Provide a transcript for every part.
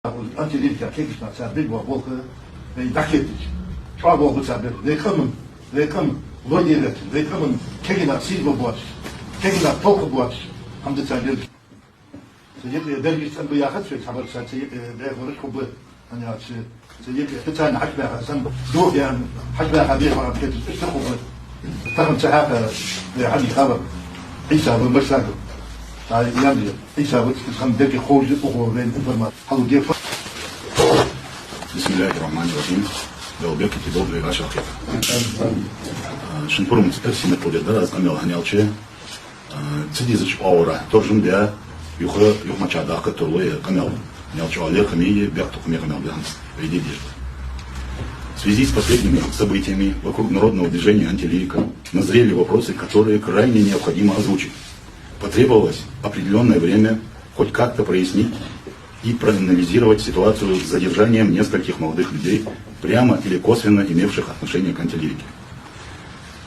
Antidepressiva kekişna sabit var bu ve daketici. Çaba bu sabit. Reklamın loyelet. Reklamın kekina siz bu var. Kekina toku bu var. Hamdı sabit. Seyit dergisten bu yakıt şey haber seyit ve konuş kubu hani açı. Seyit bir tane haşba hasan doğ yani haşba haber var kekis işte kubu. Takım sahabe ve hadi haber. İsa bu başladı. Yani İsa bu tam dergi hoca o ve informat. Halu diye Bismillahirrahmanirrahim. Belbekti добрый ваш ответ. Шунпурум сине подеда азгамел ханялче. Цидизыч аура торжун бя юхы юхмачада катулы камел. Нялчо але камии бяк тукме камел бянс. Ведидиш. В связи с последними событиями вокруг народного движения антилирика назрели вопросы, которые крайне необходимо озвучить. Потребовалось определенное время хоть как-то прояснить и проанализировать ситуацию с задержанием нескольких молодых людей, прямо или косвенно имевших отношение к антилирике.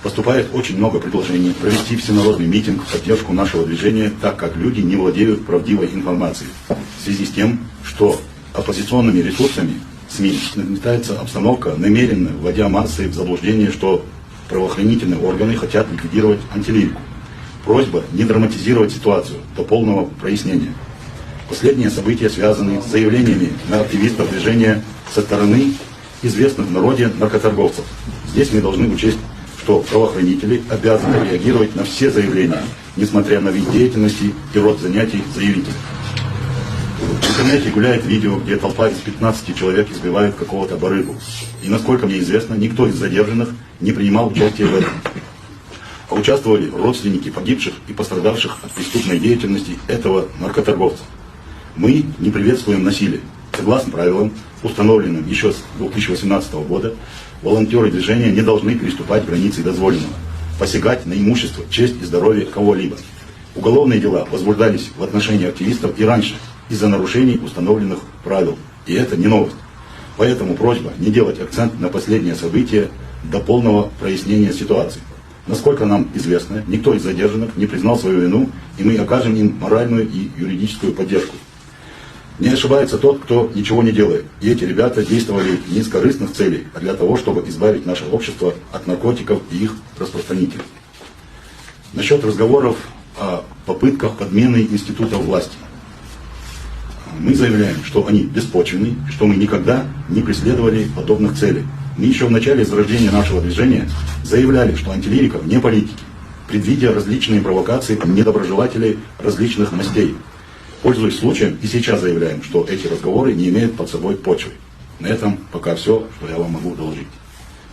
Поступает очень много предложений провести всенародный митинг в поддержку нашего движения, так как люди не владеют правдивой информацией, в связи с тем, что оппозиционными ресурсами СМИ нагнетается обстановка, намеренно вводя массы в заблуждение, что правоохранительные органы хотят ликвидировать антилирику. Просьба не драматизировать ситуацию до полного прояснения. Последние события связаны с заявлениями на активистов движения со стороны известных в народе наркоторговцев. Здесь мы должны учесть, что правоохранители обязаны реагировать на все заявления, несмотря на вид деятельности и род занятий заявителей. В интернете гуляет видео, где толпа из 15 человек избивает какого-то барыгу. И насколько мне известно, никто из задержанных не принимал участие в этом. А участвовали родственники погибших и пострадавших от преступной деятельности этого наркоторговца. Мы не приветствуем насилие. Согласно правилам, установленным еще с 2018 года, волонтеры движения не должны переступать границы дозволенного, посягать на имущество, честь и здоровье кого-либо. Уголовные дела возбуждались в отношении активистов и раньше, из-за нарушений установленных правил. И это не новость. Поэтому просьба не делать акцент на последние события до полного прояснения ситуации. Насколько нам известно, никто из задержанных не признал свою вину, и мы окажем им моральную и юридическую поддержку. Не ошибается тот, кто ничего не делает. И эти ребята действовали не из корыстных целей, а для того, чтобы избавить наше общество от наркотиков и их распространителей. Насчет разговоров о попытках подмены институтов власти. Мы заявляем, что они беспочвенны, что мы никогда не преследовали подобных целей. Мы еще в начале зарождения нашего движения заявляли, что антилирика вне политики, предвидя различные провокации недоброжелателей различных мастей. Пользуясь случаем, и сейчас заявляем, что эти разговоры не имеют под собой почвы. На этом пока все, что я вам могу доложить.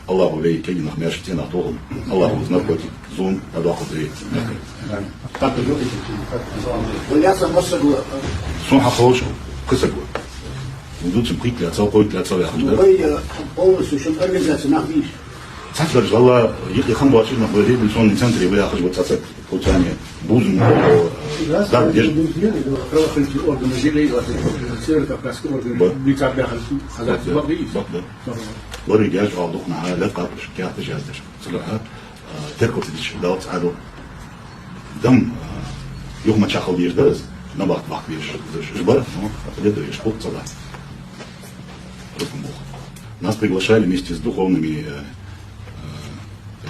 Аллаху вей кегинах мяшитина толу, Аллаху из наркотик, зун, Аллаху вей. Сон хахошу, кысагу. Идут им крикли, отцалкой для отцала. Вы полностью еще организация нахвиш. Центр жала, если хан бачи на реабилитационном центре, вы ахаж вот цацак получание бузум, да, где же? Правоохранительные органы земли, Северо-Кавказские органы, Бикабля, Хазарский Багдиев. وري جاج عضونا على لا قابل شكاية جازدش صراحة تركوا تدش داوت عدو دم يوم ما تشاخل بيش درس نبغى تبغى بيش жбар, но отведу и шпук цада. Нас приглашали вместе с духовными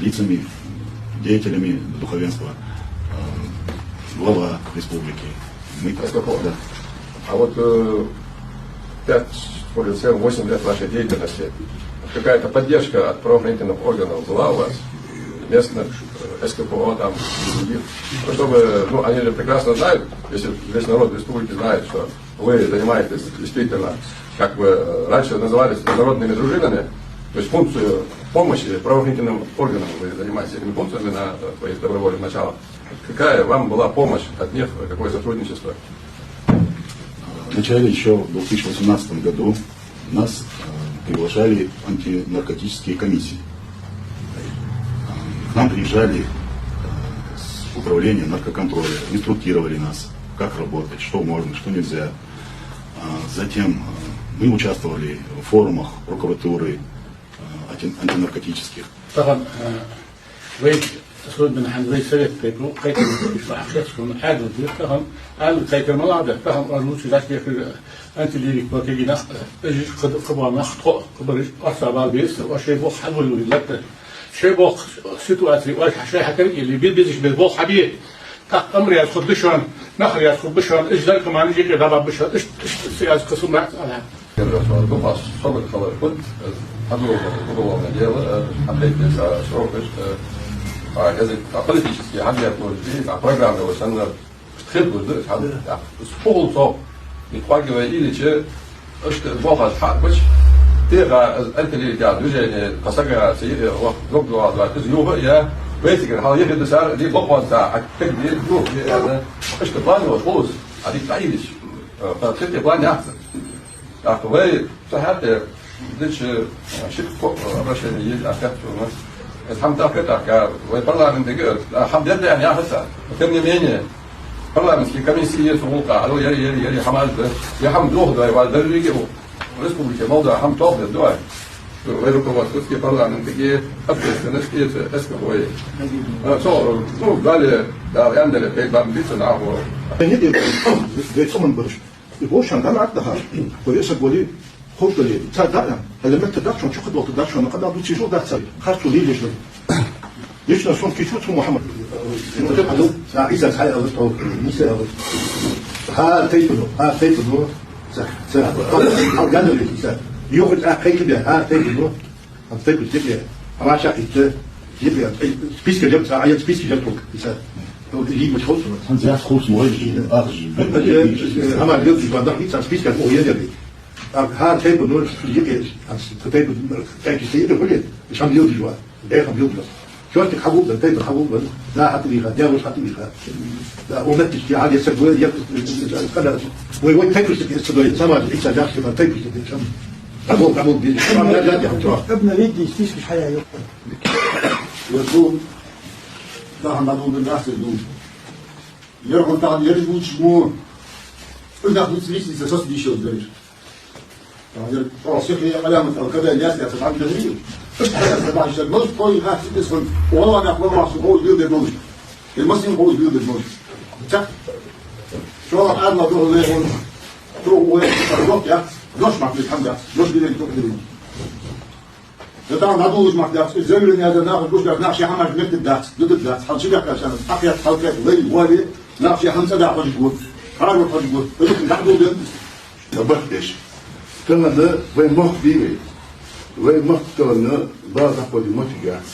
лицами, деятелями духовенства, глава республики. Мы да. А вот 8 лет вашей деятельности, какая-то поддержка от правоохранительных органов была у вас, местных, СКПО, там, других, ну, чтобы, ну, они же прекрасно знают, если весь народ республики знает, что вы занимаетесь действительно, как бы раньше назывались народными дружинами, то есть функцию помощи правоохранительным органам вы занимаетесь этими функциями на своей добровольном начале. Какая вам была помощь от них, какое сотрудничество? В начале еще в 2018 году нас приглашали антинаркотические комиссии. К нам приезжали с управления наркоконтроля, инструктировали нас, как работать, что можно, что нельзя. Затем мы участвовали в форумах прокуратуры антинаркотических. Вы صود من حنزي سيد كيكو كيكو مش راح يخسرون حاجة فهم قالوا كيكو ما لعبه فهم قالوا شو ذاك أنت اللي كيجينا إيش قبل ما خطأ قبل أصلا بالبيس وشيء بوخ حلو ولا لا شيء بوخ سيتواتي ولا شيء حكي اللي بيدش بالبوخ حبيب تاق أمر يدخل بشون نخل يدخل بشون إيش ذلك ما نجي كذا بشون إيش سياس قسم معك على Pas صبر خبر كنت حضروا قبل مجال حبيت شروفش كذا политические объекты программы وصلنا تخيل قلت هذا سبول صوب يتواجه إلى شيء أشت واحد حق بس تيجا الكلي كان يجي قصقة سيء وقت ربع على تزيوه يا بيتك هذا يجي دسار دي بقى تاع تقدر تروح هذا أشت بلان وخلص هذيك تعيش فتشتي بلان أحسن أخوي صحيح ديش شيء رشيد يجي أكثر الحمد لله كتاك ويطلع من دقيقة الحمد لله يعني أحسن كم يمينه طلع مسكين كم يصير في الواقع على يري حماد يا حمد دوه ده يبغى ده يجي الريسبوبليكا موضع حمد توه الدواء ويرو كمان تسكي طلع من دقيقة أبدا نسكي اسمه هو صار مو بالي ده عندنا في بعض بيتنا هو نيجي بيتكم برش يبغوش عن ده عدها ويسأل ولي خوف لي تصدق هلا ما تدركش شو خد وقت تدركش انا قد عبد شي ده تصير خاصو لي ليش نصون كي شو محمد إذا هاي أو مثل ها تيبلو صح أو جانو لي صح يوجد أخيك ده ها تيبلو أم تيبل تيبل أما شاكيت يبقى سبيسك جبت عيان سبيسك جبتك صح اللي مش خلص هنزع خلص موجه أخذ أما جبت بعد ذلك سبيسك هو يدري ها تيبل يبقى تيبل كان يصير كله مش عم يوجد جوا ده عم يوجد شو أنت حبوب ده تيجي حبوب لا حتى ليها ده مش حتى ليها لا ومتش في عادي سبوي يبقى وين تيجي تسوي سما إيش جالس كذا تيجي تسوي حبوب دي ابن يدي فيش في حياة يقول ده مدود الناس يدود يرغب تعال يرجو شمون إذا خلص ليش يسوس دي شو ده يعني راسخي علامة كذا الناس يتفاعل تغيير الموج كوي غاف تسخن والله أنا أقول راسه هو يبيض الموج المسلم هو يبيض الموج صح شو راح أنا أقول له تروح وين يا دوش معك الحمد لله دوش بيدك تروح لي ده طبعا هدوش معك ده الزميل هذا ناخذ دوش ناقش حمد نكت الدات ضد الدات حل شبك عشان حقيقة حلقة وين والي ناقش حمد ده حد يقول هذا حد يقول لكن نحدو ده تبغى إيش كنا ده وين مخ بيه وين مختارنا بعض أقوال ما تجاهز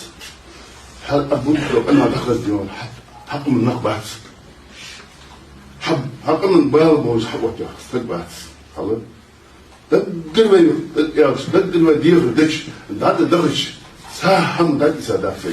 هل أبوك لو أنا دخل اليوم حق من نقبات حق من بعض موز حق وجه استقبات خلاص تقدر ما يا تقدر ما دير دش هذا درج ساهم ده سادة فيه